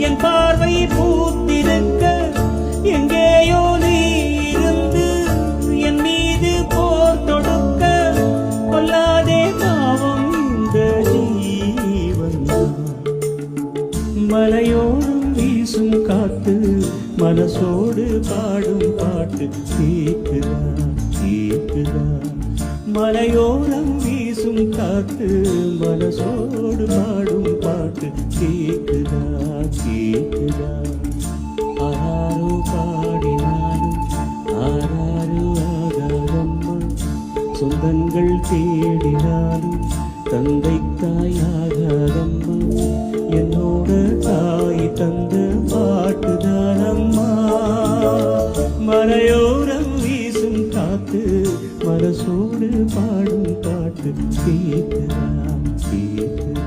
என் பார்வை பூத்திருக்க எங்கேயோ நீ இருந்து என் மீது போர் தொடுக்க கொல்லாதே பாவம் இந்த ஜீவன். மலையோரம் வீசும் காத்து மனசோடு பாடும் பாட்டு கேக்குதா கேக்குதா. மலையோரம் வீசும் காத்து மனசோடு பாடும் பாட்டு கேக்குதா கேக்குதா. ஆராரோ பாடினாலும் ஆராரோ ஆகாதம்மா, சொந்தங்கள் தேடினாலும் தந்தை தாயாகாதம்மா. என்னோட தாய் தந்த பாட்டுதானம்மா. மலையோரம் வீசும் காத்து மனசோடு பாடும் பாட்டு கேக்குதா கேக்குதா.